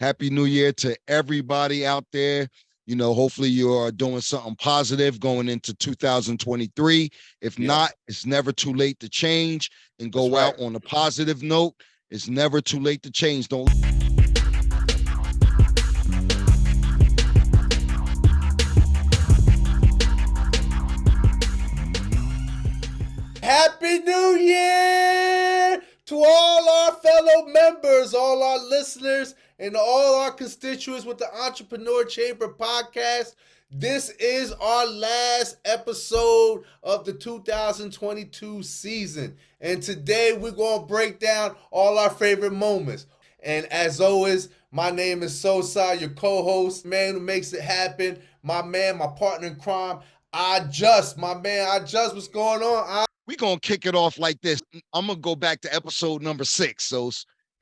Happy New Year to everybody out there. Hopefully you are doing something positive going into 2023. If not, it's never too late to change and go out on a positive note. It's never too late to change. Don't. Happy New Year to all our fellow members, all our listeners, and all our constituents with the Entrepreneur Chamber podcast. This is our last episode of the 2022 season. And today we're going to break down all our favorite moments. And as always, my name is Sosa, your co-host, man who makes it happen. My man, my partner in crime, IJUST. My man, IJUST, what's going on? We're going to kick it off like this. I'm going to go back to episode number 6.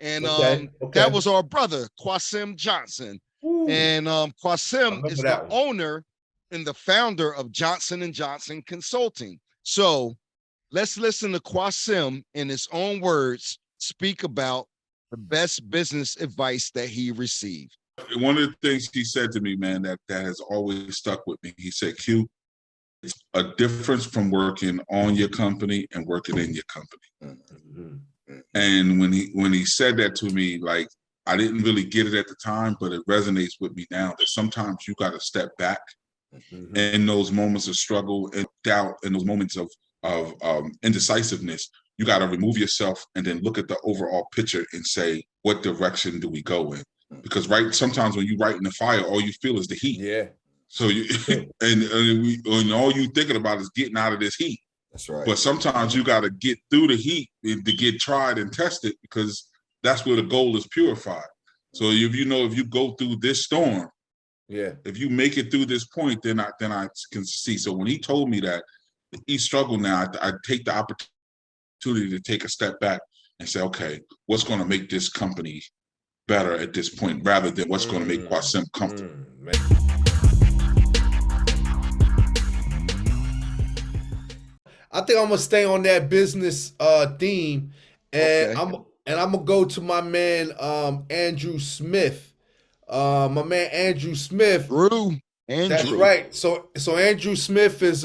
And that was our brother, Qasim Johnson. Ooh. And Qasim is the owner and the founder of Johnson & Johnson Consulting. So let's listen to Qasim in his own words speak about the best business advice that he received. One of the things he said to me, man, that has always stuck with me. He said, Q, it's a difference from working on your company and working in your company. Mm-hmm. And when he said that to me, like, I didn't really get it at the time, but it resonates with me now that sometimes you got to step back in those moments of struggle and doubt, and those moments of indecisiveness. You got to remove yourself and then look at the overall picture and say, what direction do we go in? Because sometimes when you right in the fire, all you feel is the heat. Yeah. So you and all you thinking about is getting out of this heat. That's right. But sometimes you got to get through the heat to get tried and tested, because that's where the gold is purified. So if you go through this storm, if you make it through this point, then I can see. So when he told me that he struggled now, I take the opportunity to take a step back and say, okay, what's going to make this company better at this point, rather than what's going to make Qasim comfortable. I think I'm gonna stay on that business theme, and I'm gonna go to my man Andrew Smith. My man Andrew Smith. Andrew. That's right. So Andrew Smith is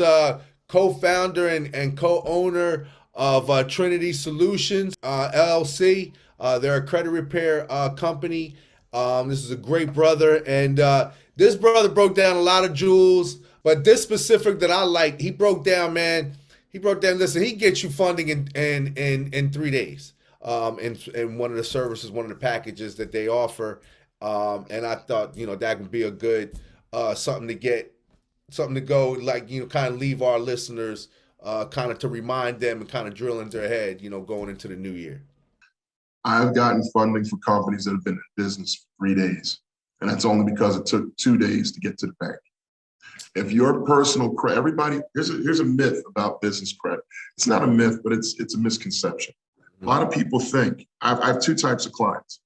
co-founder and co-owner of Trinity Solutions LLC. They're a credit repair company. This is a great brother, and this brother broke down a lot of jewels, but this specific that I liked, he broke down, man. He broke down, listen, he gets you funding in 3 days in one of the services, one of the packages that they offer. And I thought, that would be a good something to go, like, kind of leave our listeners kind of to remind them and kind of drill into their head, going into the new year. I've gotten funding for companies that have been in business for 3 days. And that's only because it took 2 days to get to the bank. If your personal credit, everybody, here's a myth about business credit. It's not a myth, but it's a misconception. A lot of people think, I have 2 types of clients,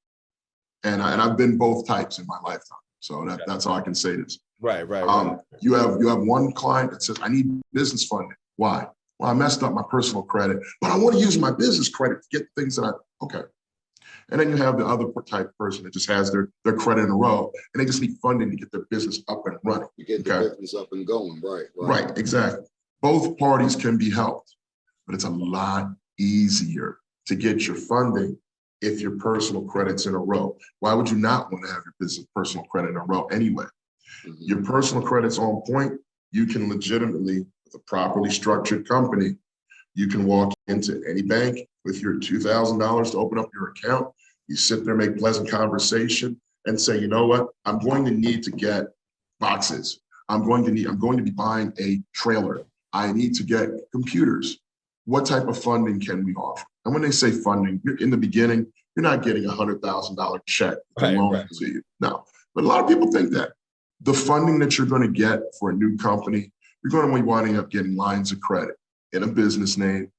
and I've been both types in my lifetime. So that's all I can say this. Right. You have one client that says, I need business funding. Why? Well, I messed up my personal credit, but I want to use my business credit to get things that okay. And then you have the other type person that just has their credit in a row, and they just need funding to get their business up and running. You get the business up and going, right? Right, exactly. Both parties can be helped, but it's a lot easier to get your funding if your personal credit's in a row. Why would you not want to have your business personal credit in a row anyway? Mm-hmm. Your personal credit's on point. You can legitimately, with a properly structured company, you can walk into any bank with your $2,000 to open up your account. You sit there, make pleasant conversation, and say, you know what? I'm going to need to get boxes. I'm going to be buying a trailer. I need to get computers. What type of funding can we offer? And when they say funding, in the beginning, you're not getting a $100,000 check to you. No, but a lot of people think that. The funding that you're going to get for a new company, you're going to be winding up getting lines of credit in a business name,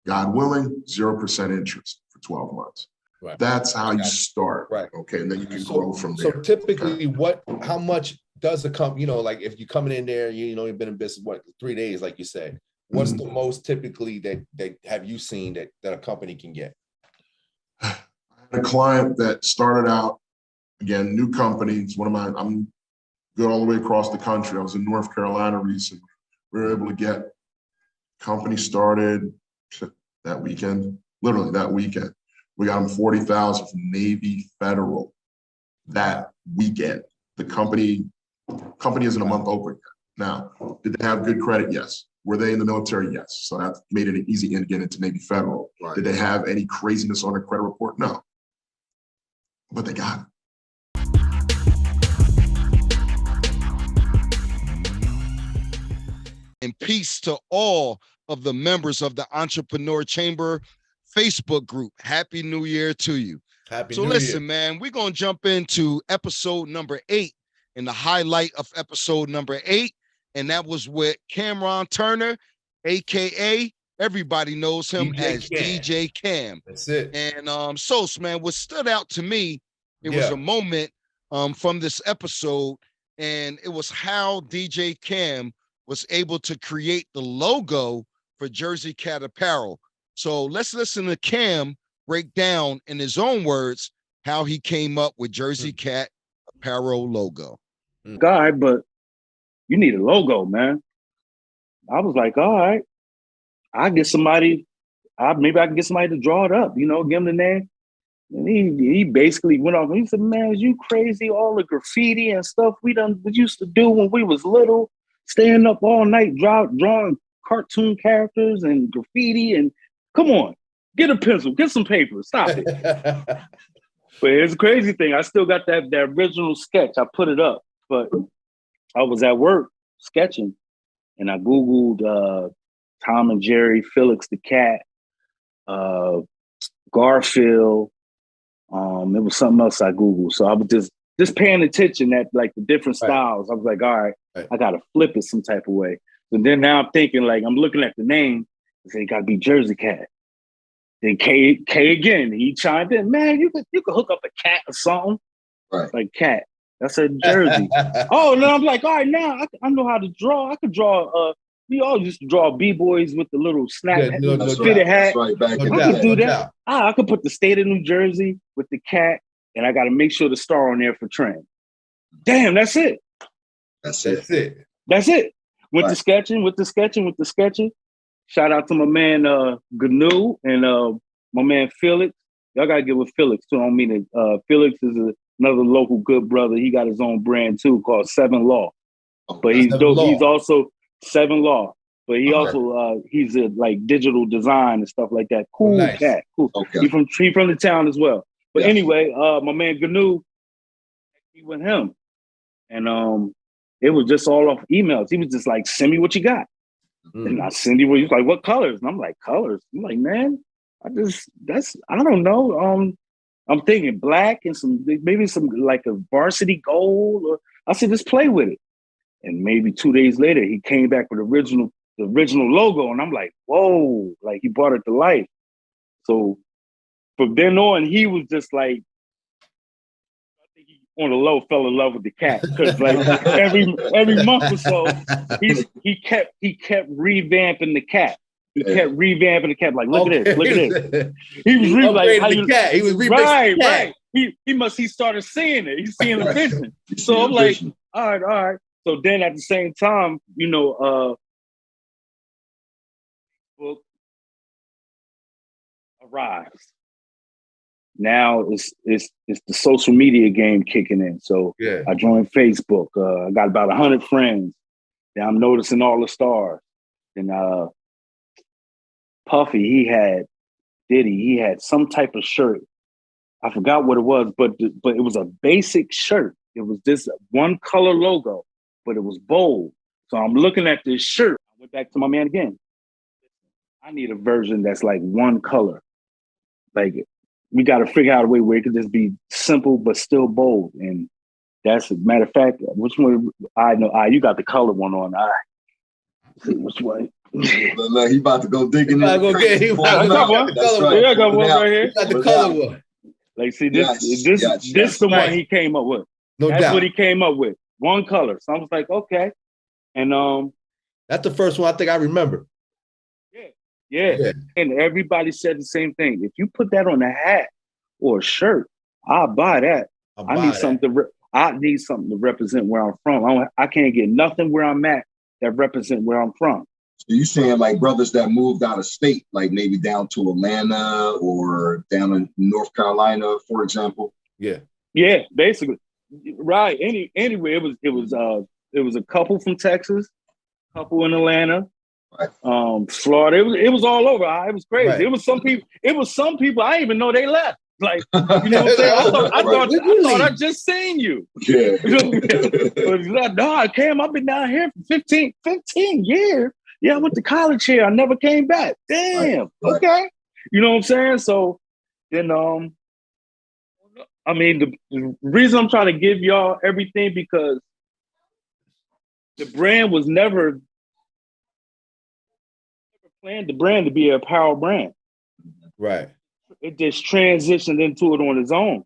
God willing, 0% interest for 12 months. Right. That's how you start. Right. Okay. And then you can grow from there. So typically how much does the company, like if you're coming in there, you've been in business, 3 days, like you said, what's the most typically that have you seen that a company can get? I had a client that started out again, new company. It's one of my, I'm good all the way across the country. I was in North Carolina recently. We were able to get company started that weekend, literally that weekend. We got them 40,000 from Navy Federal that weekend. The company isn't a month open yet. Now, did they have good credit? Yes. Were they in the military? Yes. So that made it an easy in to get into Navy Federal. Right. Did they have any craziness on their credit report? No. But they got it. And peace to all of the members of the Entrepreneur Chamber Facebook group. Happy New Year to you. Happy New Year. So listen, man, we're going to jump into episode number 8 and the highlight of episode number 8. And that was with Cameron Turner, AKA everybody knows him as DJ Cam. That's it. And Sos, man, what stood out to me, it was a moment from this episode, and it was how DJ Cam was able to create the logo for Jersey Cat Apparel. So let's listen to Cam break down in his own words how he came up with Jersey Cat Apparel logo. God, but you need a logo, man. I was like, all right, I'll get somebody, maybe I can get somebody to draw it up, you know, give him the name. And he basically went off and he said, man, you crazy, all the graffiti and stuff we used to do when we was little, staying up all night drawing cartoon characters and graffiti, and come on, get a pencil, get some paper, stop it. But here's the crazy thing, I still got that original sketch. I put it up, but I was at work sketching and I Googled Tom and Jerry, Felix the Cat, Garfield. It was something else I Googled. So I was just paying attention at like the different styles. I was like, all right, I gotta flip it some type of way. So then now I'm thinking, like, I'm looking at the name, I say it gotta be Jersey Cat. Then K again, he chimed in, man, you could hook up a cat or something. Right. Like cat. I said Jersey. Oh, no, I'm like, all right, now I know how to draw. I could draw, we all used to draw B-boys with the little snap fitted hat. Right, back in I could do that. I could put the state of New Jersey with the cat, and I got to make sure the star on there for Trenton. Damn, that's it. That's it. With the sketching. Shout out to my man Gnu and my man Felix. Y'all gotta get with Felix too. I don't mean it. Felix is another local good brother. He got his own brand too called 7 Law. But he's dope. He's also 7 Law. But he also he's a like digital design and stuff like that. Cool cat. Cool. Okay. He from the town as well. But anyway, my man Gnu, he with him. And it was just all off emails. He was just like, send me what you got. And I send you what he was like, what colors? And I'm like, colors? I'm like, man, I don't know. I'm thinking black and maybe some like a varsity gold. Or I said, just play with it. And maybe 2 days later, he came back with the original logo. And I'm like, whoa, like he brought it to life. So from then on, he was just like, I think he on the low fell in love with the cat. Because like every month or so, he kept revamping the cat. He kept revamping the cat. Like, look at this. He was the cat. He was remixing the cat. He started seeing it. He's seeing the vision. So I'm like, all right. So then at the same time, you know, book arrives. Now it's the social media game kicking in. So I joined Facebook. I got about 100 friends. Then I'm noticing all the stars. And Puffy, he had some type of shirt. I forgot what it was, but it was a basic shirt. It was this one color logo, but it was bold. So I'm looking at this shirt. I went back to my man again. I need a version that's like one color. Like, we got to figure out a way where it could just be simple but still bold. And that's a matter of fact, which one? I know. You got the color one on. See which one. Look, he about to go digging in. I got one. I got one right here. You got the color one. Like, see, this the one he came up with. That's what he came up with. One color. So I was like, okay. And that's the first one I think I remember. Yeah. And everybody said the same thing. If you put that on a hat or a shirt, I'll buy that. I need something to represent where I'm from. I can't get nothing where I'm at that represent where I'm from. So you saying like brothers that moved out of state, like maybe down to Atlanta or down in North Carolina, for example? Yeah. Yeah, basically. Right. Anyway, it was a couple from Texas, a couple in Atlanta, right. Florida. It was all over. It was crazy. Right. It was some people I didn't even know they left. Like, you know what I'm saying? I thought I just seen you. Yeah. No, I came. I've been down here for 15 years. Yeah, I went to college here. I never came back. Damn. Right. Okay. You know what I'm saying? So then I mean, the reason I'm trying to give y'all everything because the brand was never planned the brand to be a apparel brand. Right. It just transitioned into it on its own.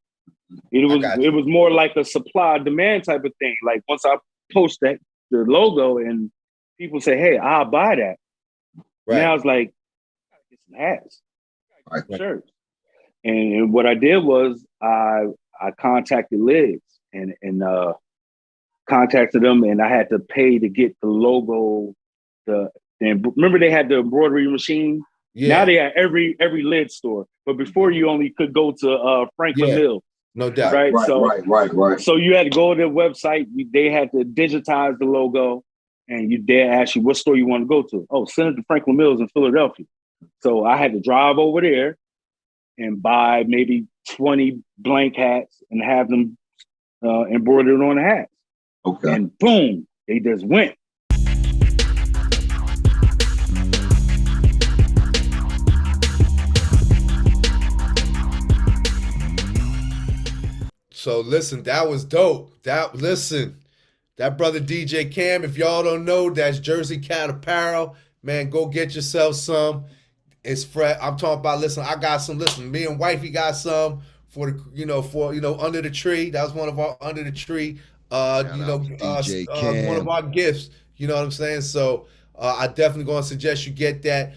It was more like a supply demand type of thing. Like once I post the logo and people say, "Hey, I'll buy that." Right. Now it's like, I gotta get some hats, I gotta get shirts. And what I did was I contacted Liz and contacted them, and I had to pay to get the logo. And remember they had the embroidery machine. Yeah. Now they have every lid store, but before you only could go to Franklin Mills. No doubt. Right. Right. So you had to go to their website. They had to digitize the logo, and they ask you what store you want to go to. Oh, send it to Franklin Mills in Philadelphia. So I had to drive over there and buy maybe 20 blank hats and have them embroidered on the hats. Okay. And boom, they just went. So listen, that was dope. That brother DJ Cam, if y'all don't know, that's Jersey Cat Apparel. Man, go get yourself some. It's fresh. I'm talking about, listen, I got some. Listen, me and wifey got some for under the tree. That was one of our under the tree. One of our gifts. You know what I'm saying? So I definitely gonna suggest you get that.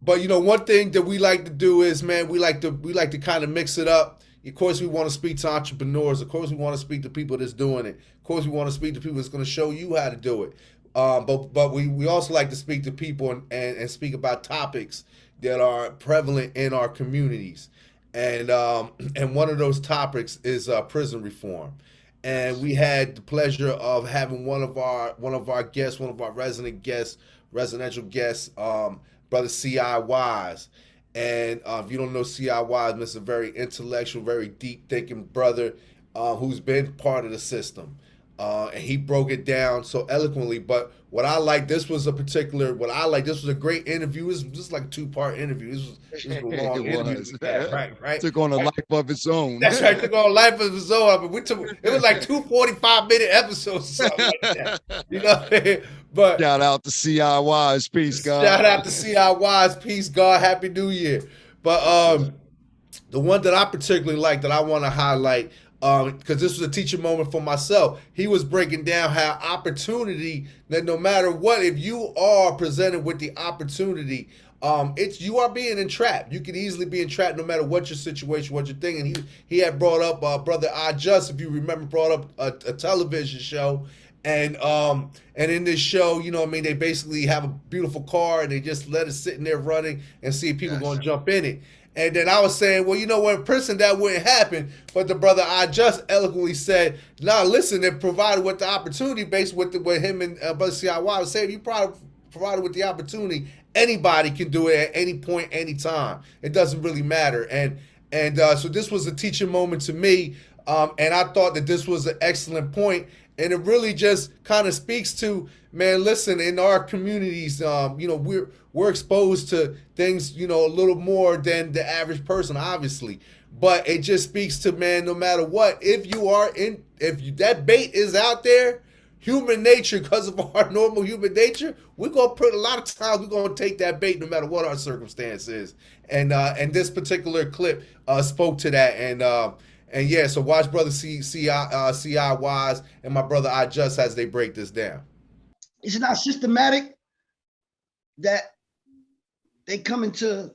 But one thing that we like to do is, man, we like to kind of mix it up. Of course, we want to speak to entrepreneurs. Of course, we want to speak to people that's doing it. Of course, we want to speak to people that's going to show you how to do it. But we also like to speak to people and speak about topics that are prevalent in our communities. And one of those topics is prison reform. And we had the pleasure of having one of our guests, one of our residential guests, Brother C.I. Wise. And if you don't know C.I. Wise, it's a very intellectual, very deep-thinking brother who's been part of the system. And he broke it down so eloquently. But this was a great interview. This was just like a 2-part interview. This was a long interview. Right. Took on a life of its own. That's right. Took on a life of its own. I mean, it was like 2 45-minute episodes or something like that. You know. But shout out to C.I. Wise, peace, God. Shout out to C.I. Wise, peace, God, Happy New Year. But the one that I particularly like that I want to highlight, because this was a teaching moment for myself. He was breaking down how opportunity, that no matter what, if you are presented with the opportunity, you are being entrapped. You can easily be entrapped no matter what your situation, what you're thinking. He had brought up Brother IJUST, if you remember, brought up a television show. And in this show, they basically have a beautiful car and they just let it sit in there running and see if people are going to jump in it. And then I was saying, well, in person that wouldn't happen. But the brother IJUST eloquently said, nah, listen, if provided with the opportunity, based with him and Brother C.I. was saying, if you provided with the opportunity, anybody can do it at any point, any time. It doesn't really matter. And so this was a teaching moment to me. And I thought that this was an excellent point. And it really just kind of speaks to, man, listen, in our communities, we're exposed to things, a little more than the average person, obviously. But it just speaks to, man, no matter what, if that bait is out there, human nature, because of our normal human nature, we're going to put a lot of times, we're going to take that bait no matter what our circumstance is. And this particular clip spoke to that. And yeah, so watch Brother C.I. Wise and my brother IJUST as they break this down. It's not systematic that they come into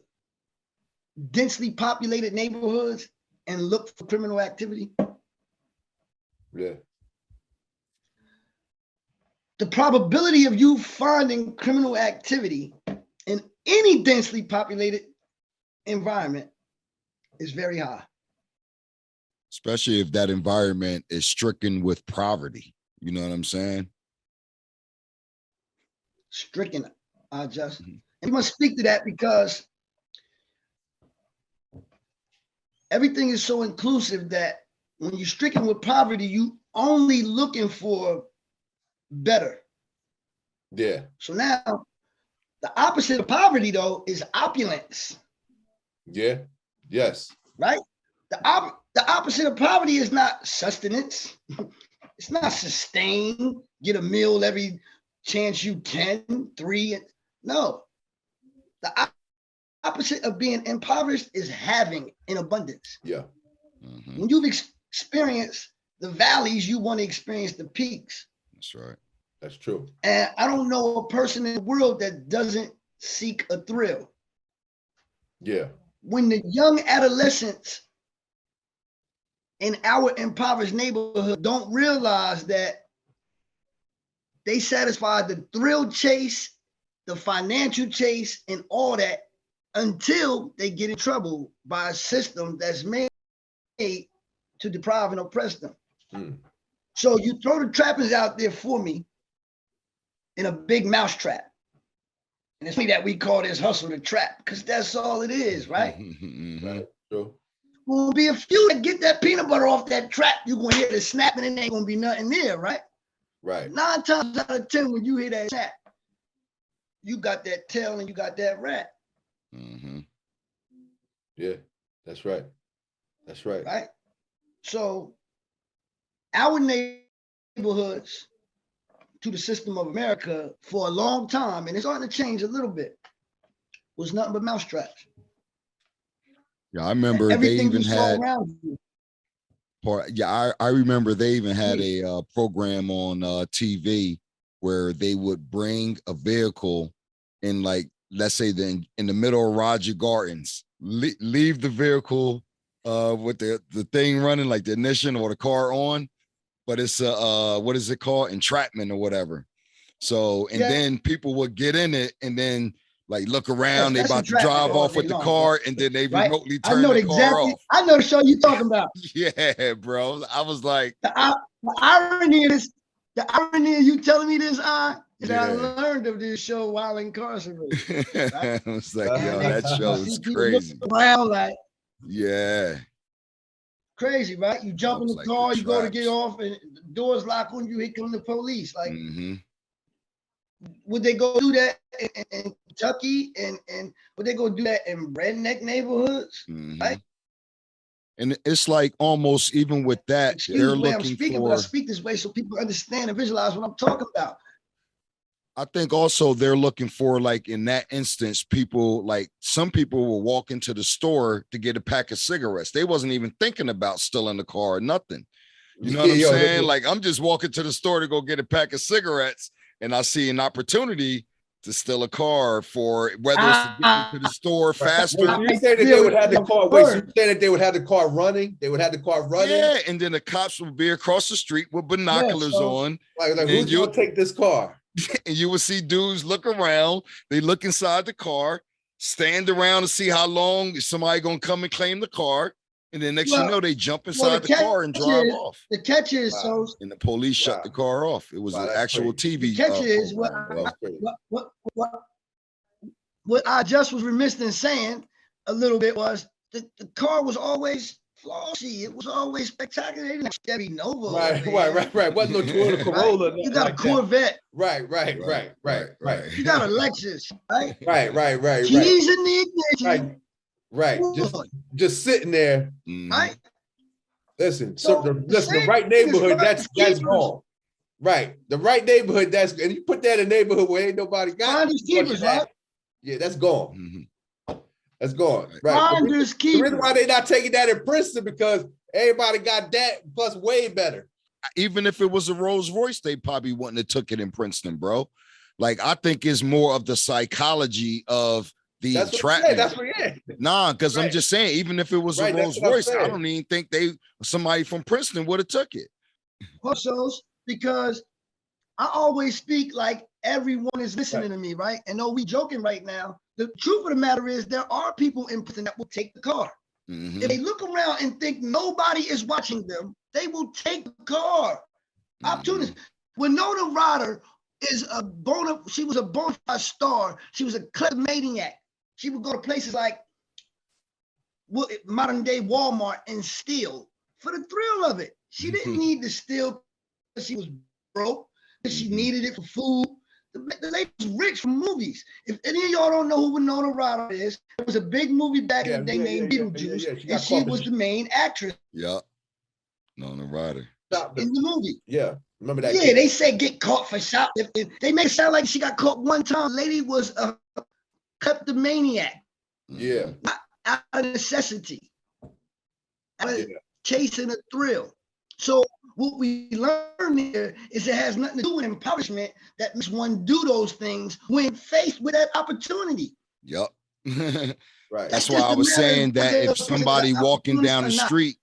densely populated neighborhoods and look for criminal activity. Yeah. The probability of you finding criminal activity in any densely populated environment is very high. Especially if that environment is stricken with poverty. You know what I'm saying? Stricken, I just. And we must speak to that because everything is so inclusive that when you're stricken with poverty, you only looking for better. Yeah. So now the opposite of poverty though is opulence. Yeah. Yes. Right? The opposite of poverty is not sustenance. It's not sustain, get a meal every chance you can, 3. No. The opposite of being impoverished is having in abundance. Yeah. When you've experienced the valleys, you want to experience the peaks. That's right. That's true. And I don't know a person in the world that doesn't seek a thrill. Yeah. When the young adolescents in our impoverished neighborhood don't realize that they satisfy the thrill chase, the financial chase, and all that until they get in trouble by a system that's made to deprive and oppress them. So you throw the trappings out there for me in a big mousetrap. And it's me that we call this hustle the trap, because that's all it is, right? Right. True. Will be a few that get that peanut butter off that trap. You're gonna hear the snapping and ain't gonna be nothing there, right? Right. 9 times out of 10, when you hear that snap, you got that tail and you got that rat. Yeah, that's right. That's right. Right. So our neighborhoods to the system of America for a long time, and it's starting to change a little bit, was nothing but mousetraps. Yeah, I remember they even had I remember they even had a program on TV where they would bring a vehicle in, like, let's say in the middle of Roger Gardens, leave the vehicle with the thing running, like the ignition or the car on, but it's what is it called, entrapment or whatever. So then people would get in it and then like look around, they about to drive off with the car, and then they remotely turn the car off. I know the show you're talking about. Yeah, bro. I was like, the irony of you telling me this, is that I learned of this show while incarcerated. Right? I was like, yo, that show is crazy. Around like, yeah. Crazy, right? You jump in the car, you go to get off, and the doors lock on you, here come the police. Like, would they go do that in Kentucky, and would they go do that in redneck neighborhoods? Right? And it's like almost even with that, they're looking for. But I speak this way so people understand and visualize what I'm talking about. I think also they're looking for, like, in that instance, people, like, some people will walk into the store to get a pack of cigarettes. They wasn't even thinking about stealing the car or nothing. You know what I'm saying? Like, I'm just walking to the store to go get a pack of cigarettes, and I see an opportunity to steal a car for whether it's to get to the store faster. So you say that they would have the car. Wait, so you say that they would have the car running? They would have the car running. Yeah, and then the cops would be across the street with binoculars on. Like who's gonna take this car? And you will see dudes look around. They look inside the car, stand around to see how long is somebody gonna come and claim the car. And then next you know, they jump inside the car and drive off. The catch is and the police shut the car off. It was an actual TV. The catch is what I just was remiss in saying a little bit was the car was always flossy. It was always spectacular. They didn't have Chevy Nova. Right. Wasn't no Toyota Corolla. You got a Corvette. Right. You got a Lexus, right? Right. Keys in the ignition. Right. Just sitting there. Right. Listen, the right neighborhood, that's gone. Right. The right neighborhood, and you put that in a neighborhood where ain't nobody got keepers, right? Yeah, that's gone. That's gone. Right. Finders keepers. The reason why they not taking that in Princeton because everybody got that plus way better. Even if it was a Rolls Royce, they probably wouldn't have took it in Princeton, bro. Like, I think it's more of the psychology of the entrapment. That's what Nah, because I'm just saying, even if it was a Rolls Royce, I don't even think somebody from Princeton would have took it. Hosts, because I always speak like everyone is listening to me, right? And though we joking right now, the truth of the matter is there are people in prison that will take the car. Mm-hmm. If they look around and think nobody is watching them, they will take the car. Mm-hmm. Opportunities. Winona Ryder she was a bona fide star. She was a kleptomaniac. She would go to places like modern day Walmart and steal for the thrill of it. She didn't need to steal because she was broke, because she needed it for food. The lady was rich from movies. If any of y'all don't know who Winona Ryder is, it was a big movie back in the day named Beetlejuice, and she was the main actress. Yeah, Winona Ryder. In the movie. Yeah, remember that? Yeah, they said get caught for shoplifting. They make it sound like she got caught one time. The lady was a kleptomaniac. Yeah. Out of necessity. Out of chasing a thrill. So what we learn here is it has nothing to do with impoverishment that makes one do those things when faced with that opportunity. Yep. Right. That's why I was saying that if somebody walking down the street,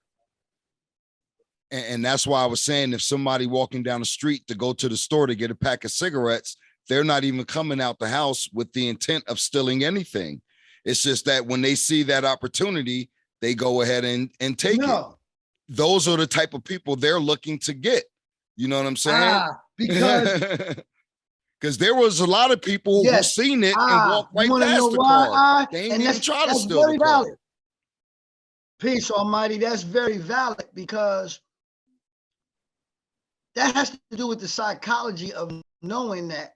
and that's why I was saying if somebody walking down the street to go to the store to get a pack of cigarettes, they're not even coming out the house with the intent of stealing anything. It's just that when they see that opportunity, they go ahead and take it. Those are the type of people they're looking to get. You know what I'm saying? Because there was a lot of people who seen it and walked right past the car. They ain't even try to steal the car. Peace, Almighty. That's very valid because that has to do with the psychology of knowing that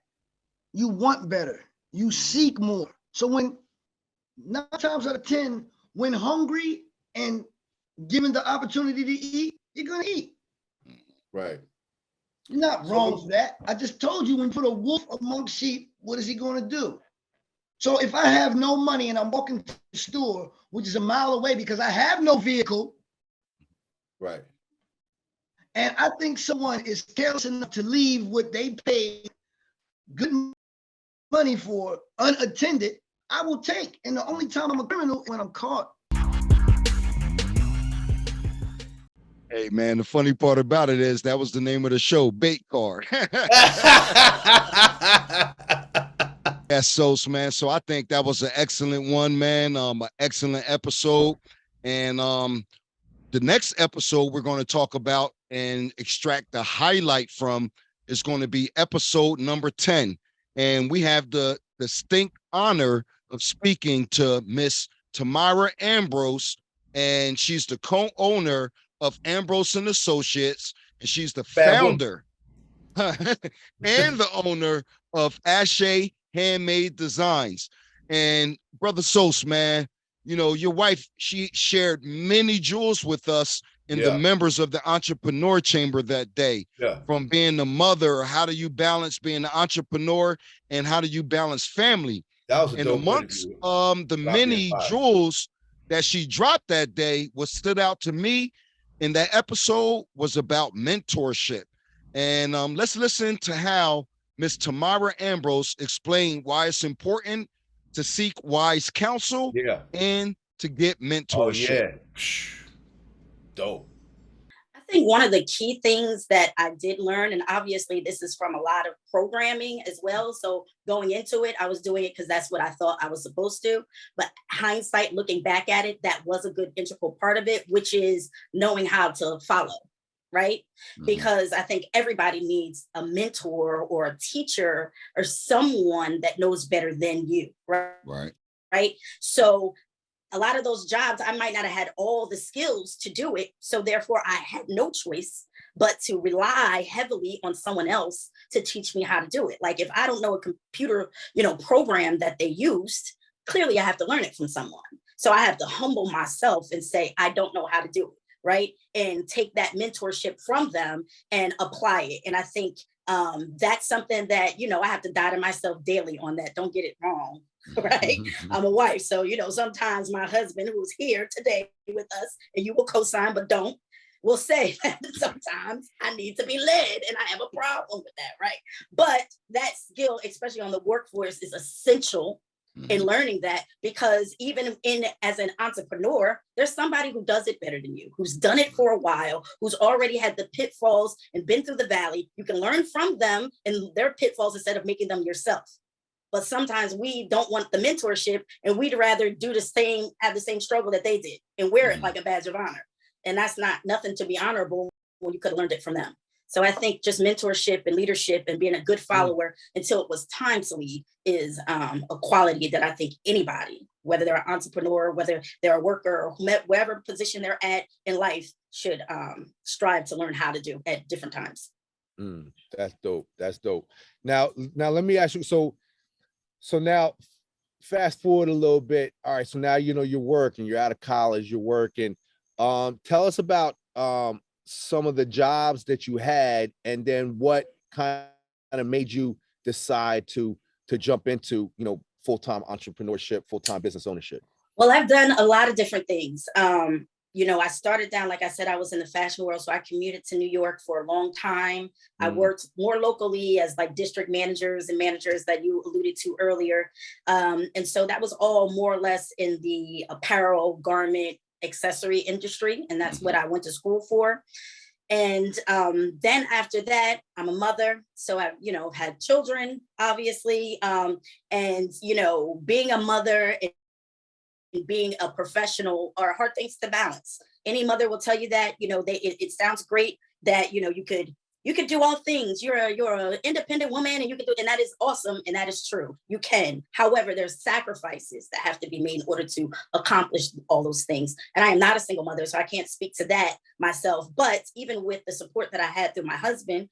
you want better, you seek more. So when 9 times out of 10, when hungry and given the opportunity to eat, you're gonna eat. Right. You're not wrong for that. I just told you when you put a wolf among sheep, what is he gonna do? So if I have no money and I'm walking to the store, which is a mile away because I have no vehicle, right? And I think someone is careless enough to leave what they paid good money for unattended, I will take. And the only time I'm a criminal is when I'm caught. Hey, man, the funny part about it is that was the name of the show, Bait Car. Yes, Sos, man. So I think that was an excellent one, man. An excellent episode. And the next episode we're going to talk about and extract the highlight from is going to be episode number 10. And we have the distinct honor of speaking to Miss Tamara Ambrose, and she's the co-owner of Ambrose and Associates, and she's the founder and the owner of Ashe Handmade Designs. And Brother Sos, man, you know, your wife, she shared many jewels with us and the members of the Entrepreneur Chamber that day. From being the mother, how do you balance being an entrepreneur and how do you balance family? That was a and amongst the many jewels that she dropped that day, what stood out to me in that episode was about mentorship. And let's listen to how Miss Tamara Ambrose explained why it's important to seek wise counsel and to get mentorship. Dope. I think one of the key things that I did learn, and obviously this is from a lot of programming as well. So going into it, I was doing it because that's what I thought I was supposed to. But hindsight, looking back at it, that was a good integral part of it, which is knowing how to follow, right? Mm-hmm. Because I think everybody needs a mentor or a teacher or someone that knows better than you, right? Right. So a lot of those jobs, I might not have had all the skills to do it. So therefore I had no choice but to rely heavily on someone else to teach me how to do it. Like if I don't know a computer, program that they used, clearly I have to learn it from someone. So I have to humble myself and say, I don't know how to do it, right? And take that mentorship from them and apply it. And I think that's something that, I have to die to myself daily on that. Don't get it wrong. Right. I'm a wife. So, sometimes my husband, who's here today with us, and you will co-sign, but don't, will say that sometimes I need to be led and I have a problem with that. Right. But that skill, especially on the workforce, is essential in learning that, because even as an entrepreneur, there's somebody who does it better than you, who's done it for a while, who's already had the pitfalls and been through the valley. You can learn from them and their pitfalls instead of making them yourself. But sometimes we don't want the mentorship, and we'd rather have the same struggle that they did and wear it like a badge of honor. And that's nothing to be honorable when you could have learned it from them. So I think just mentorship and leadership and being a good follower until it was time to lead is a quality that I think anybody, whether they're an entrepreneur, whether they're a worker, or whatever position they're at in life, should strive to learn how to do at different times. That's dope. That's dope. Now let me ask you, so now fast forward a little bit. All right, so now you're working, you're out of college, you're working. Tell us about some of the jobs that you had, and then what kind of made you decide to jump into full-time entrepreneurship, full-time business ownership. Well, I've done a lot of different things. I started down, like I said, I was in the fashion world, so I commuted to New York for a long time. I worked more locally as like district managers and managers that you alluded to earlier. And so that was all more or less in the apparel, garment, accessory industry. And that's what I went to school for. And then after that, I'm a mother. So I, had children, obviously. And, being a mother and being a professional are hard things to balance. Any mother will tell you that, it sounds great that, you could do all things. You're an independent woman and you can do, and that is awesome. And that is true. You can. However, there's sacrifices that have to be made in order to accomplish all those things. And I am not a single mother, so I can't speak to that myself. But even with the support that I had through my husband,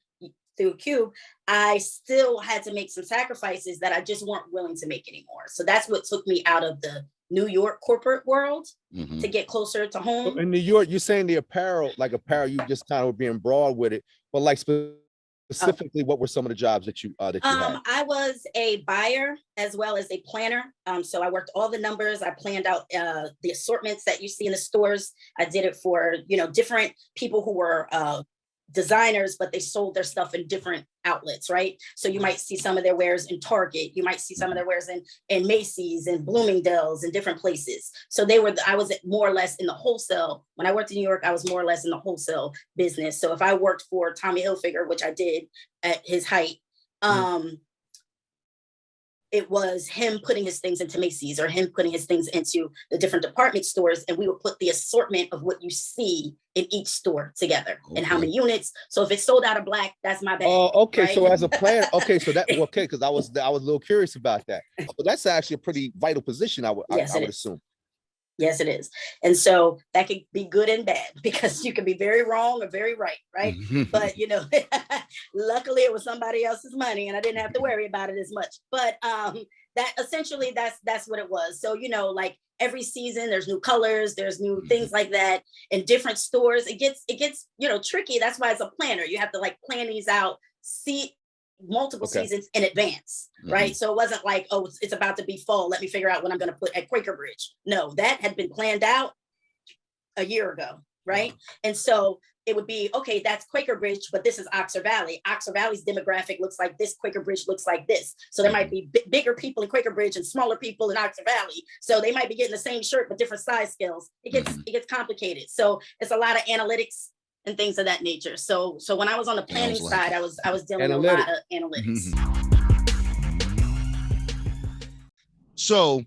through Cube, I still had to make some sacrifices that I just weren't willing to make anymore. So that's what took me out of the New York corporate world to get closer to home. So in New York, you're saying the apparel, you just kind of were being broad with it, but like specifically, what were some of the jobs that you had? I was a buyer as well as a planner. So I worked all the numbers. I planned out the assortments that you see in the stores. I did it for, different people who were designers, but they sold their stuff in different outlets, right? So you might see some of their wares in Target. You might see some of their wares in Macy's and Bloomingdale's and different places. So I was more or less in the wholesale. When I worked in New York, I was more or less in the wholesale business. So if I worked for Tommy Hilfiger, which I did at his height, it was him putting his things into Macy's or him putting his things into the different department stores. And we would put the assortment of what you see in each store together and how many units. So if it's sold out of black, that's my bad. Oh, okay. Right? So as a planner, because I was a little curious about that. But that's actually a pretty vital position, I would assume. Yes, it is. And so that could be good and bad because you can be very wrong or very right? But, luckily it was somebody else's money and I didn't have to worry about it as much. But that essentially that's what it was. So, like every season there's new colors, there's new things like that in different stores. It gets, tricky. That's why it's a planner. You have to like plan these out, see multiple seasons in advance, right? So it wasn't like, oh, it's about to be fall, let me figure out what I'm going to put at Quaker Bridge. No, that had been planned out a year ago, right? And so it would be, okay, that's Quaker Bridge, but this is Oxford Valley. Oxford Valley's demographic looks like this, Quaker Bridge looks like this. So there might be bigger people in Quaker Bridge and smaller people in Oxford Valley. So they might be getting the same shirt, but different size scales. It gets complicated. So it's a lot of analytics and things of that nature. So when I was on the planning side, I was dealing with a lot of analytics. So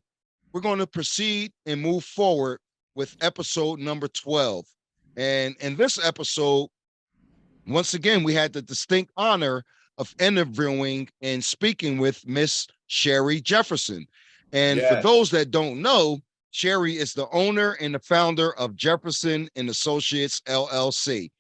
we're going to proceed and move forward with episode number 12. And in this episode, once again, we had the distinct honor of interviewing and speaking with Miss Sherry Jefferson. And for those that don't know, Sherry is the owner and the founder of Jefferson and Associates, LLC.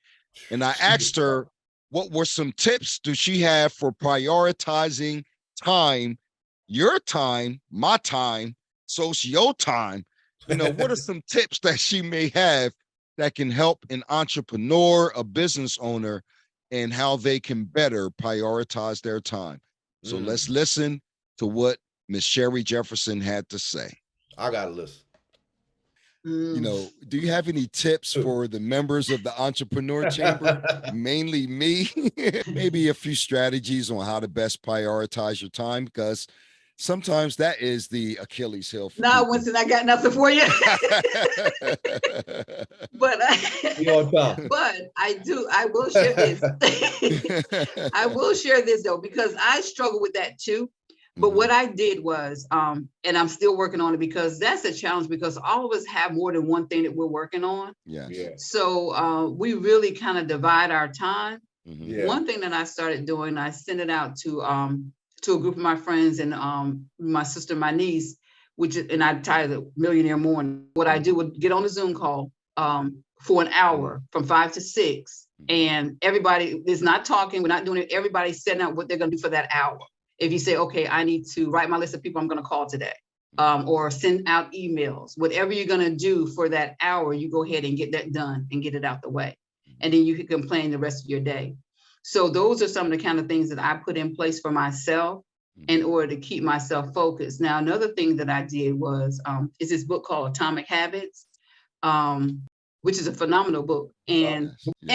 And I asked her, what were some tips do she have for prioritizing time, your time, my time, socio time? What are some tips that she may have that can help an entrepreneur, a business owner, and how they can better prioritize their time? So let's listen to what Miss Sherry Jefferson had to say. I got to listen. Do you have any tips for the members of the Entrepreneur Chamber? Mainly me. Maybe a few strategies on how to best prioritize your time, because sometimes that is the Achilles heel. No, Winston, I got nothing for you. But I will share this. I will share this though, because I struggle with that too. But what I did was, and I'm still working on it, because that's a challenge, because all of us have more than one thing that we're working on. Yes. Yeah. So we really kind of divide our time. Yeah. One thing that I started doing, I sent it out to a group of my friends and my sister, my niece, and I titled it Millionaire Morning. What I do would get on a Zoom call for an hour from 5 to 6. And everybody is not talking, we're not doing it. Everybody's setting out what they're gonna do for that hour. If you say, okay, I need to write my list of people I'm gonna call today, or send out emails, whatever you're gonna do for that hour, you go ahead and get that done and get it out the way. And then you can complain the rest of your day. So those are some of the kind of things that I put in place for myself in order to keep myself focused. Now, another thing that I did was, is this book called Atomic Habits, which is a phenomenal book. And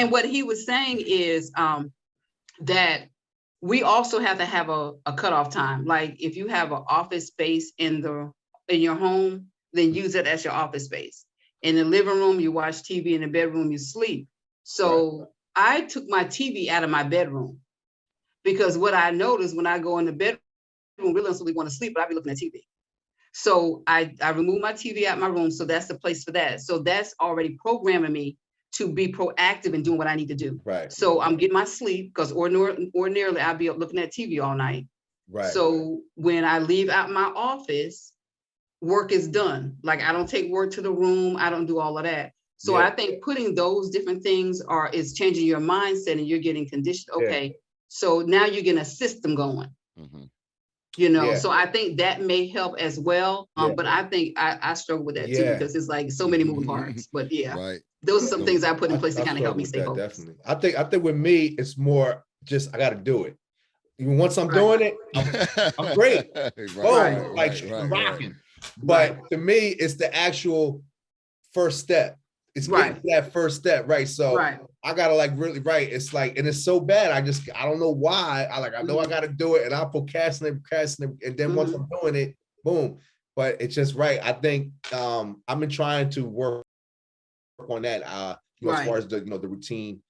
what he was saying is that we also have to have a cutoff time. Like if you have an office space in your home, then use it as your office space. In the living room, you watch TV. In the bedroom, you sleep. So I took my TV out of my bedroom, because what I noticed when I go in the bedroom, really don't want to sleep, but I'll be looking at TV. So I removed my TV out of my room. So that's the place for that. So that's already programming me to be proactive in doing what I need to do. Right. So I'm getting my sleep, because ordinarily I'll be up looking at TV all night. Right. So when I leave out my office, work is done. Like I don't take work to the room. I don't do all of that. So I think putting those different things is changing your mindset, and you're getting conditioned. Okay, so now you're getting a system going. You know, so I think that may help as well. But I think I struggle with that too, because it's like so many moving parts. But those are some things I put in place to kind of help me stay focused. Definitely. I think with me, it's more just I got to do it. Even once I'm doing it, I'm great. Rocking. But to me, it's the actual first step. It's getting to that first step, right? So I gotta like really It's like, and it's so bad. I don't know why. I know I gotta do it, and I'll procrastinate, and then once I'm doing it, boom. But it's just I think I've been trying to work on that. As far as the routine,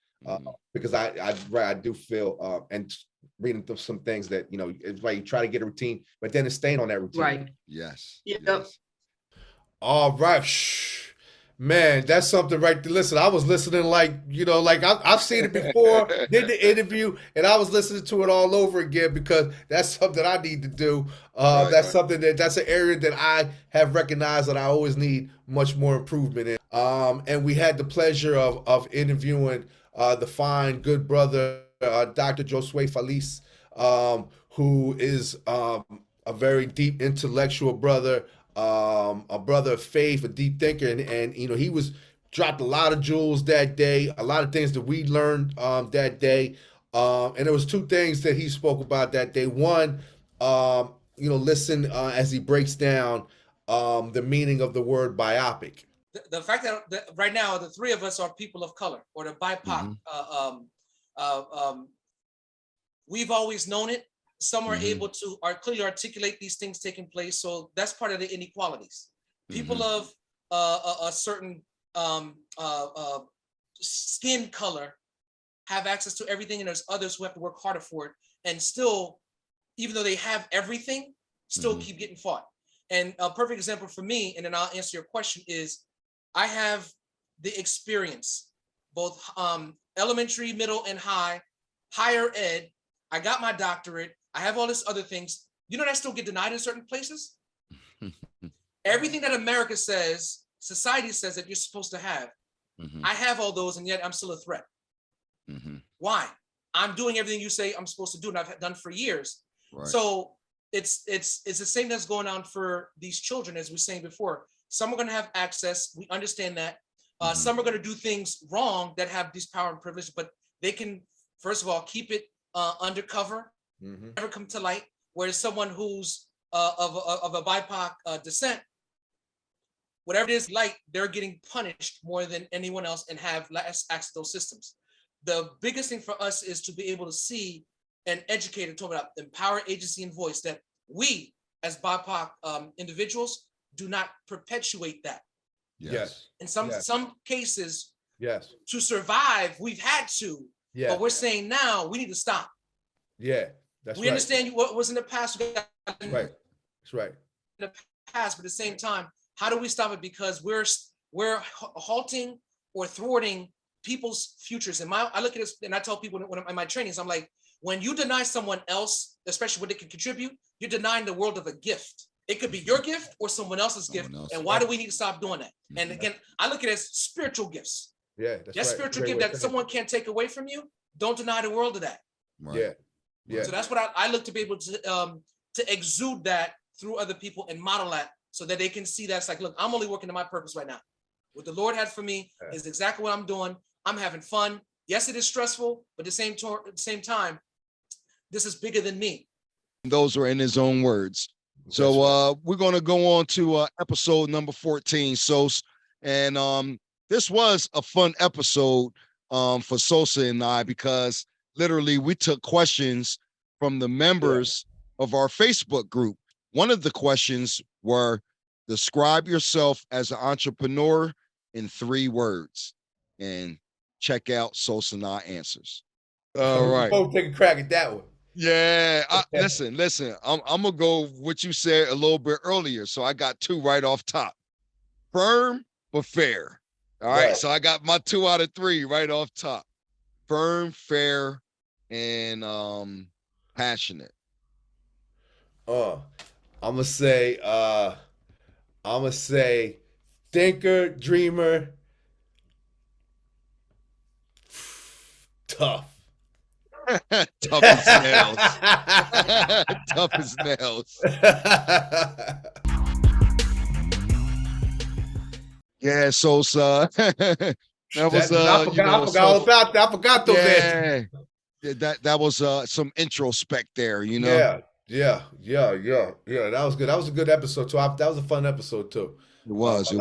because I do feel and reading through some things that it's like you try to get a routine, but then it's staying on that routine. Right. Yes. Yes. All right. Man, that's something right there. Listen, I was listening like I've seen it before, did the interview, and I was listening to it all over again, because that's something I need to do. Something that's an area that I have recognized that I always need much more improvement in. And we had the pleasure of interviewing the fine, good brother, Dr. Josue Feliz, who is a very deep intellectual brother, a brother of faith, a deep thinker, and he dropped a lot of jewels that day, a lot of things that we learned that day, and there was two things that he spoke about that day. One, listen as he breaks down the meaning of the word biopic. The fact that right now the three of us are people of color, or the BIPOC, we've always known it. Some are able to clearly articulate these things taking place. So that's part of the inequalities. People of a certain skin color have access to everything, and there's others who have to work harder for it, and still, even though they have everything, still keep getting fought. And a perfect example for me, and then I'll answer your question, is I have the experience, both elementary, middle, and higher ed. I got my doctorate. I have all this other things. You know that I still get denied in certain places? Everything that America says, society says that you're supposed to have. I have all those, and yet I'm still a threat. Why? I'm doing everything you say I'm supposed to do, and I've done for years. So it's the same that's going on for these children, as we were saying before. Some are going to have access. We understand that. Some are going to do things wrong that have this power and privilege, but they can, first of all, keep it undercover, never come to light. Whereas someone who's of a BIPOC descent, whatever it is, like, they're getting punished more than anyone else and have less access to those systems. The biggest thing for us is to be able to see and educate and talk about empower, agency, and voice, that we as BIPOC individuals do not perpetuate that. Yes. In some cases, yes, to survive, we've had to, but we're saying now we need to stop. Yeah, that's we understand what was in the past. That's right. That's right. In the past, but at the same time, how do we stop it? Because we're halting or thwarting people's futures. And I look at this and I tell people when I'm in my trainings, I'm like, when you deny someone else, especially what they can contribute, you're denying the world of a gift. It could be your gift or someone else's gift. And why do we need to stop doing that? And again, I look at it as spiritual gifts. Yeah, that's right. Spiritual gift that someone can't take away from you. Don't deny the world of that. Right. Yeah. So that's what I look to be able to exude that through other people and model that so that they can see that it's like, look, I'm only working to my purpose right now. What the Lord had for me is exactly what I'm doing. I'm having fun. Yes, it is stressful, but at the same time, this is bigger than me. Those are in his own words. So we're going to go on to episode number 14, SOS. And this was a fun episode for Sosa and I, because literally we took questions from the members of our Facebook group. One of the questions were, describe yourself as an entrepreneur in 3 words. And check out Sosa and I answers. All right. Both take a crack at that one. Yeah, listen. I'm gonna go what you said a little bit earlier. So I got 2 right off top. Firm but fair. All right. So I got my 2 out of 3 right off top. Firm, fair, and passionate. I'm gonna say thinker, dreamer, tough. Tough as nails. Tough as nails. Yeah, Sosa. That was I forgot all about that. I forgot those answers. That was some introspect there, you know. Yeah. That was good. That was a good episode too. That was a fun episode too. It was. We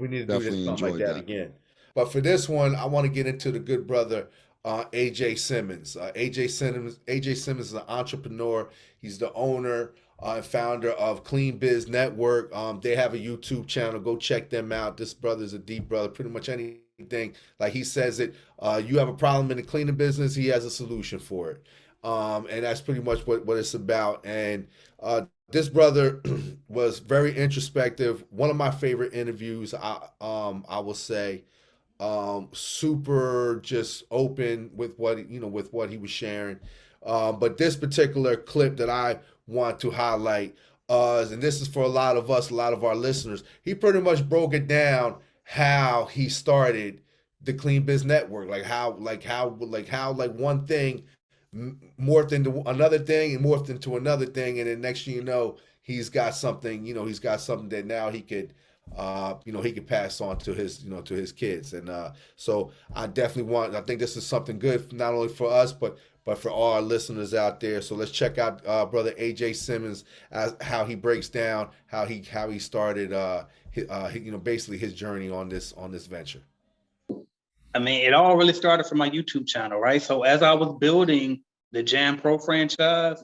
need to do this something like that again. But for this one, I want to get into the good brother AJ Simmons. AJ Simmons is an entrepreneur. He's the owner and founder of Clean Biz Network. They have a YouTube channel. Go check them out. This brother is a deep brother. Pretty much anything, like he says it, you have a problem in the cleaning business, he has a solution for it. And that's pretty much what it's about. And this brother was very introspective. One of my favorite interviews, I will say. Super just open with what he was sharing. But this particular clip that I want to highlight, and this is for a lot of our listeners, he pretty much broke it down how he started the Clean Biz Network, like how one thing morphed into another thing and morphed into another thing, and then next thing you know, he's got something that now he could he could pass on to his kids. And so I think this is something good, not only for us, but for all our listeners out there. So let's check out brother AJ Simmons, as how he breaks down how he started basically his journey on this venture. I mean, it all really started from my YouTube channel, right? So as I was building the Jam Pro franchise,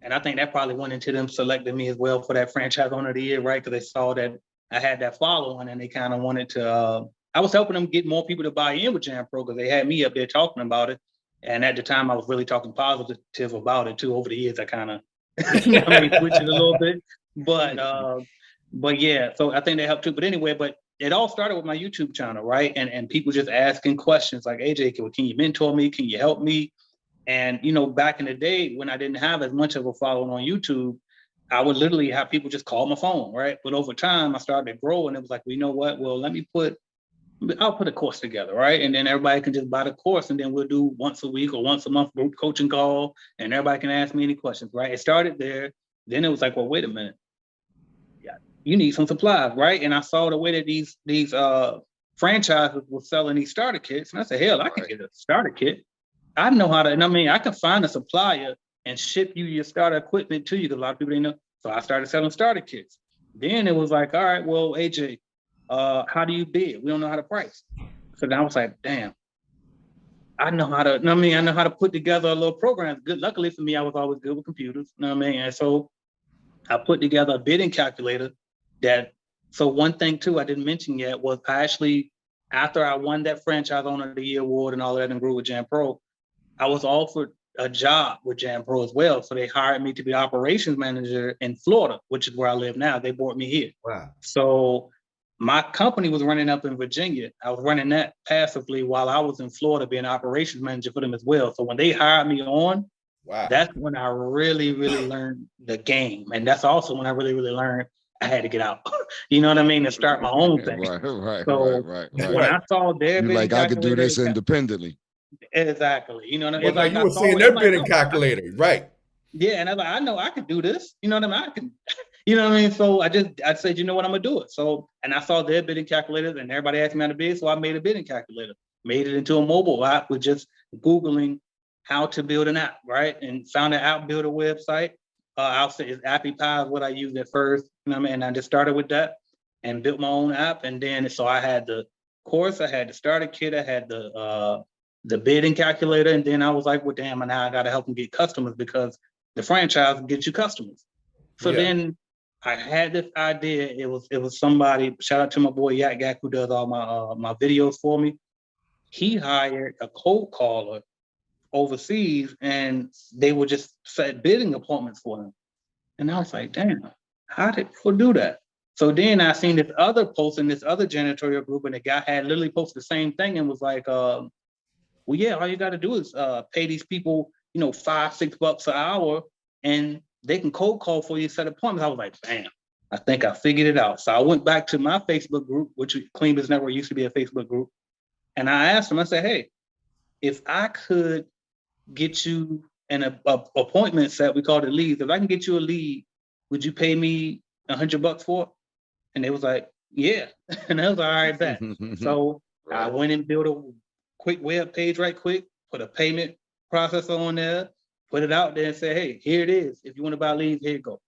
and I think that probably went into them selecting me as well for that franchise owner of the year, right? Because they saw that I had that following, and they kind of wanted to, I was helping them get more people to buy in with Jam Pro because they had me up there talking about it. And at the time I was really talking positive about it too. Over the years, I kind of, switched it a little bit, but yeah, so I think they helped too. But anyway, but it all started with my YouTube channel, right? And people just asking questions like, AJ, can you mentor me? Can you help me? And, back in the day when I didn't have as much of a following on YouTube, I would literally have people just call my phone, right? But over time, I started to grow, and it was like, well, you know what? Well, I'll put a course together, right? And then everybody can just buy the course, and then we'll do once a week or once a month group coaching call, and everybody can ask me any questions, right? It started there. Then it was like, well, wait a minute. Yeah, you need some supplies, right? And I saw the way that these franchises were selling these starter kits, and I said, hell, I can get a starter kit. I know how to, and I mean, I can find a supplier and ship you your starter equipment to you, because a lot of people didn't know. So I started selling starter kits. Then it was like, all right, well, AJ, how do you bid? We don't know how to price. So then I was like, damn, I know how to put together a little program. Good, luckily for me, I was always good with computers. You know what I mean? And so I put together a bidding calculator so one thing too I didn't mention yet was I actually, after I won that Franchise Owner of the Year award and all that and grew with Jan Pro, I was offered a job with Jan Pro as well. So they hired me to be operations manager in Florida, which is where I live now. They brought me here. Wow. So my company was running up in Virginia. I was running that passively while I was in Florida being operations manager for them as well. So when they hired me on, wow, that's when I really, really learned the game. And that's also when I really, really learned I had to get out. You know what I mean? And start my own thing. Right. When I saw their You're like, I could do this independently. Exactly. You know what I mean? Well, you were seeing their bidding calculator, right? Yeah, and I know I could do this. You know what I mean? I can, you know what I mean? So I said, you know what, I'm gonna do it. So, and I saw their bidding calculator, and everybody asked me how to bid, so I made a bidding calculator, made it into a mobile app with just Googling how to build an app, right? And found an app builder website. I'll say it's Appy Pie is what I used at first. You know what I mean? And I just started with that and built my own app. And then so I had the course, I had the starter kit, I had the bidding calculator, and then I was like, well, damn, now I gotta help them get customers because the franchise will get you customers. So then I had this idea. It was somebody, shout out to my boy Yak Gak, who does all my videos for me. He hired a cold caller overseas and they would just set bidding appointments for him. And I was like, damn, how did people do that? So then I seen this other post in this other janitorial group, and the guy had literally posted the same thing and was like, well, yeah, all you got to do is pay these people, you know, $5-6 an hour, and they can cold call for you, set appointments. I was like, bam, I think I figured it out. So I went back to my Facebook group, which Clean Business Network used to be a Facebook group. And I asked them, I said, hey, if I could get you an appointment set, we called it leads. If I can get you a lead, would you pay me $100 for it? And they was like, yeah. And I was like, all right, bet. So I went and built a quick web page right quick, put a payment processor on there, put it out there and say, hey, here it is. If you want to buy leads, here you go.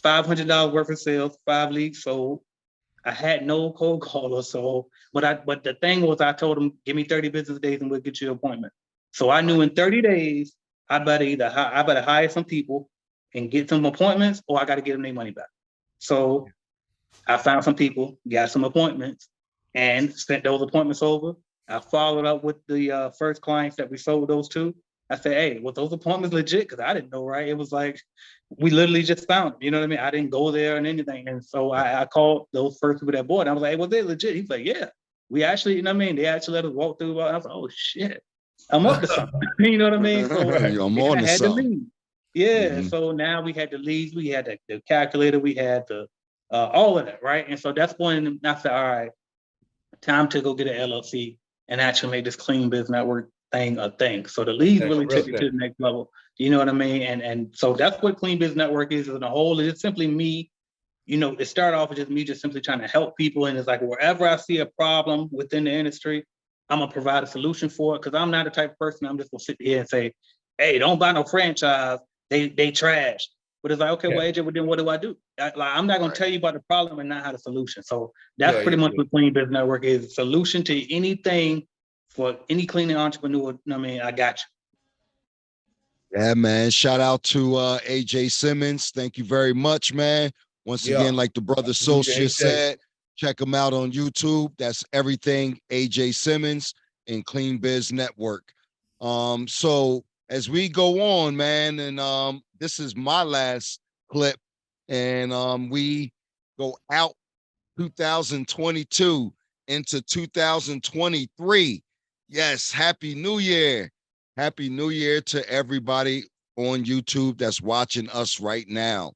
$500 worth of sales, 5 leads sold. I had no cold callers. So, but the thing was, I told them, give me 30 business days and we'll get you an appointment. So I knew in 30 days, I better hire some people and get some appointments, or I got to get them their money back. So I found some people, got some appointments, and sent those appointments over. I followed up with the first clients that we sold those to. I said, hey, was those appointments legit? Because I didn't know, right? It was like, we literally just found them, you know what I mean? I didn't go there and anything. And so I called those first people that bought. I was like, hey, was they legit? He's like, yeah, we actually, you know what I mean? They actually let us walk through. And I was like, oh shit, I'm up to something. You know what I mean? So I'm on to something. Yeah, so now we had the leads, we had the calculator, we had the all of that, right? And so that's when I said, all right, time to go get an LLC and actually make this Clean Business Network thing a thing. So the leads really took it to the next level. You know what I mean? And so that's what Clean Business Network is in a whole. It's simply me, you know, it started off with just me just simply trying to help people. And it's like, wherever I see a problem within the industry, I'm gonna provide a solution for it. Cause I'm not the type of person, I'm just gonna sit here and say, hey, don't buy no franchise. They trash. But it's like, okay, well, AJ, well, then what do I do? I'm not going to tell you about the problem and not how the solution. So that's pretty much what Clean Business Network is. A solution to anything for any cleaning entrepreneur. I mean, I got you. Yeah, man. Shout out to AJ Simmons. Thank you very much, man. Once again, like the brother Sosa said, check him out on YouTube. That's everything AJ Simmons and Clean Biz Network. So as we go on, man, and this is my last clip, and we go out 2022 into 2023. Yes, Happy New Year. Happy New Year to everybody on YouTube that's watching us right now.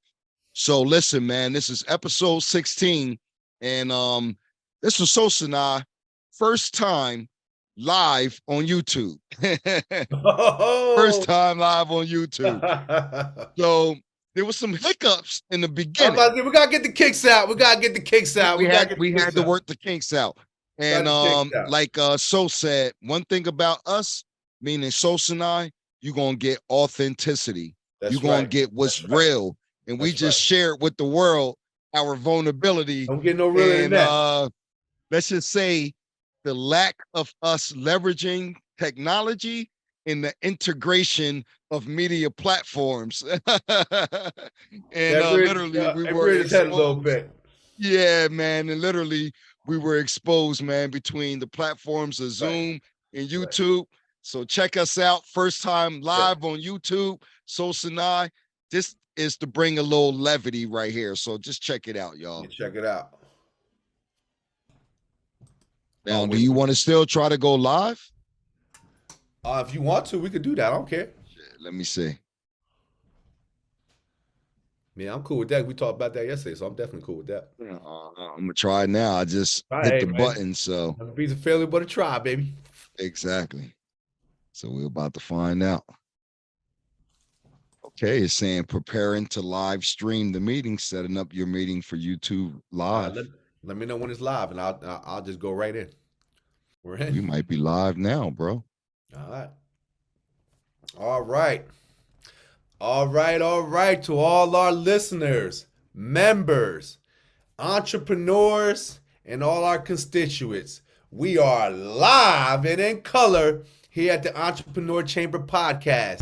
So listen, man, this is episode 16, and this was Sosa and I, first time live on YouTube. First time live on YouTube. So there was some hiccups in the beginning. We gotta get the kinks out. We gotta get the kinks out. We had to work the kinks out. And like So said, one thing about us, meaning Sosa and I, you're gonna get authenticity. You're gonna get what's real. And we just share with the world our vulnerability. Don't get no realer than that. Let's just say the lack of us leveraging technology in the integration of media platforms. And literally we were exposed. A little bit. Yeah, man. And literally we were exposed, man, between the platforms of Zoom and YouTube. Right. So check us out. First time live on YouTube, Sosa and I. This is to bring a little levity right here. So just check it out, y'all. Check it out. Now, do you want to still try to go live? If you want to, we could do that. I don't care. Let me see. Yeah, I'm cool with that. We talked about that yesterday, so I'm definitely cool with that. I'm gonna try it now. I just hit the button, so a piece of failure, but a try, baby. Exactly. So we're about to find out. Okay, it's saying preparing to live stream the meeting, setting up your meeting for YouTube live. Let me know when it's live, and I'll just go right in. We're in. You might be live now, bro. All right. All right. All right. All right. To all our listeners, members, entrepreneurs, and all our constituents, we are live and in color here at the Entrepreneur Chamber Podcast.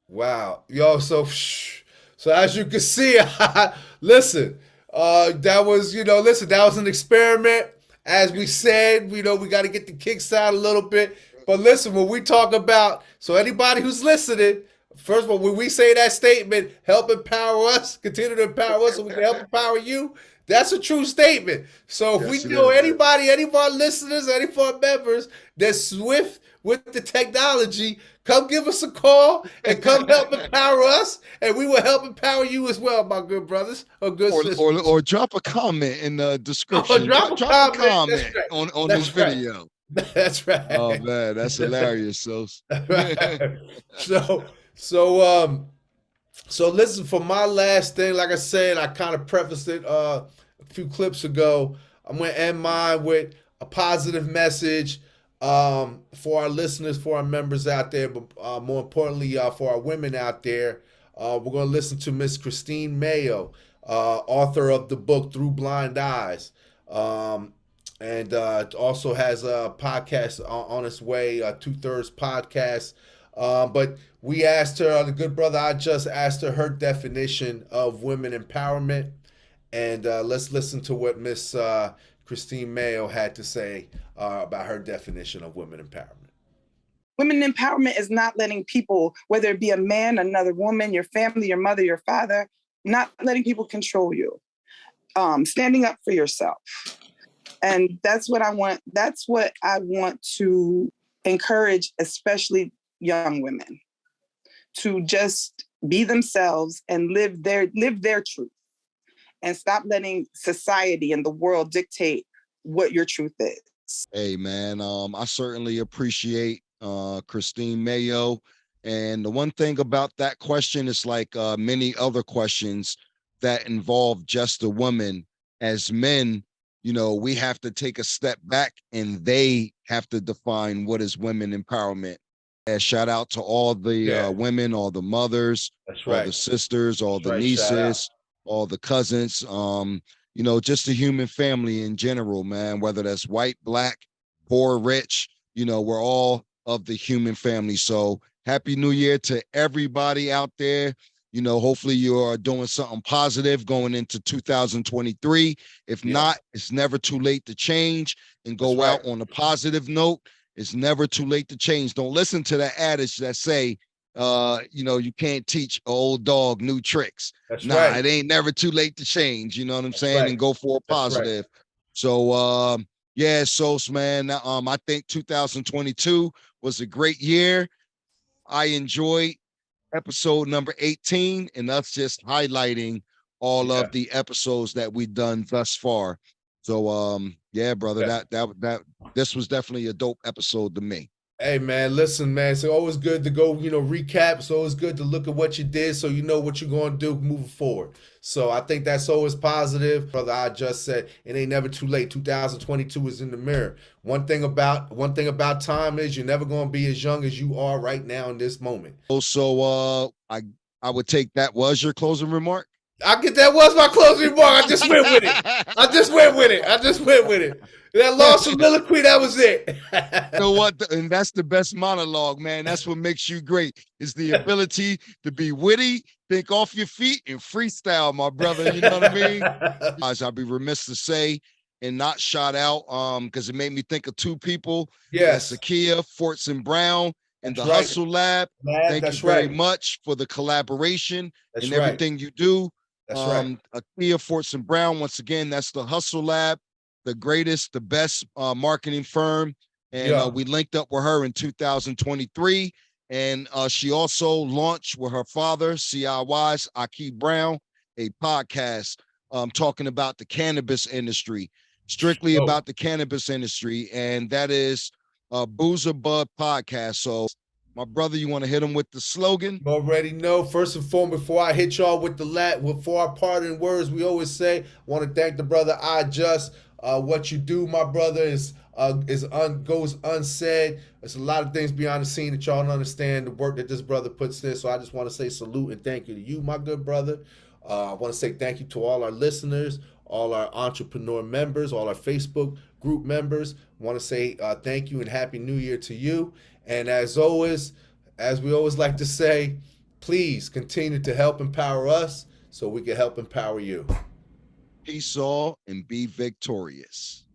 Wow. Yo, so as you can see, listen, that was an experiment. As we said, we got to get the kicks out a little bit. But listen, when we talk about, so anybody who's listening, first of all, when we say that statement, help empower us, continue to empower us so we can help empower you, that's a true statement. So if we know anybody, any of our listeners, any of our members that's swift with the technology, come give us a call and come help empower us, and we will help empower you as well, my good brothers or good sisters. Or drop a comment in the description. Drop a comment on this video. That's right. Oh man, that's hilarious. So listen, for my last thing, like I said, I kind of prefaced it a few clips ago. I'm going to end mine with a positive message for our listeners, for our members out there, but more importantly, for our women out there. We're going to listen to Miss Christine Mayo, author of the book Through Blind Eyes. And also has a podcast on its way, a 2/3 podcast. But we asked her, the good brother I just asked her definition of women empowerment. And let's listen to what Miss Christine Mayo had to say about her definition of women empowerment. Women empowerment is not letting people, whether it be a man, another woman, your family, your mother, your father, not letting people control you. Standing up for yourself. And that's what I want. That's what I want to encourage, especially young women, to just be themselves and live their truth, and stop letting society and the world dictate what your truth is. Hey, man, I certainly appreciate Christine Mayo. And the one thing about that question is like many other questions that involve just a woman. As men, we have to take a step back and they have to define what is women empowerment. And shout out to all the women, all the mothers, all the sisters, all the nieces, all the cousins, just the human family in general, man, whether that's white, black, poor, rich, we're all of the human family. So happy New Year to everybody out there. Hopefully you are doing something positive going into 2023. If not, it's never too late to change and go out on a positive note. It's never too late to change. Don't listen to that adage that say, you can't teach an old dog new tricks. It ain't never too late to change. You know what I'm saying? And go for a positive. So, Sos, man, I think 2022 was a great year. I enjoyed episode number 18, and that's just highlighting all of the episodes that we've done thus far. So brother, that this was definitely a dope episode to me. Hey man, listen, man, it's always good to go, recap. It's always good to look at what you did so you know what you're going to do moving forward. So I think that's always positive. Brother, I just said it ain't never too late. 2022 is in the mirror. One thing about time is you're never going to be as young as you are right now in this moment. Also, I would take that was your closing remark. I get that was my closing remark. I just went with it. That long soliloquy, that was it. You know what? And that's the best monologue, man. That's what makes you great, is the ability to be witty, think off your feet, and freestyle, my brother. You know what I mean? I'd be remiss to say and not shout out, because it made me think of two people. Yes. Sakia, Fortson Brown, and the Hustle Lab. Thank you very much for the collaboration and everything you do. That's right. Akia Fortson Brown, once again, that's the Hustle Lab, the greatest, the best marketing firm. And we linked up with her in 2023. And she also launched with her father, CIY's Aki Brown, a podcast talking about the cannabis industry, strictly about the cannabis industry. And that is Boozer Bud Podcast. So, my brother, you want to hit him with the slogan? You already know. First and foremost, before I hit y'all with for our parting words, we always say, I want to thank the brother IJUST. What you do, my brother, goes unsaid. There's a lot of things behind the scene that y'all don't understand, the work that this brother puts in. So I just want to say salute and thank you to you, my good brother. I want to say thank you to all our listeners, all our entrepreneur members, all our Facebook group members. I want to say thank you and Happy New Year to you. And as always, as we always like to say, please continue to help empower us so we can help empower you. Peace all and be victorious.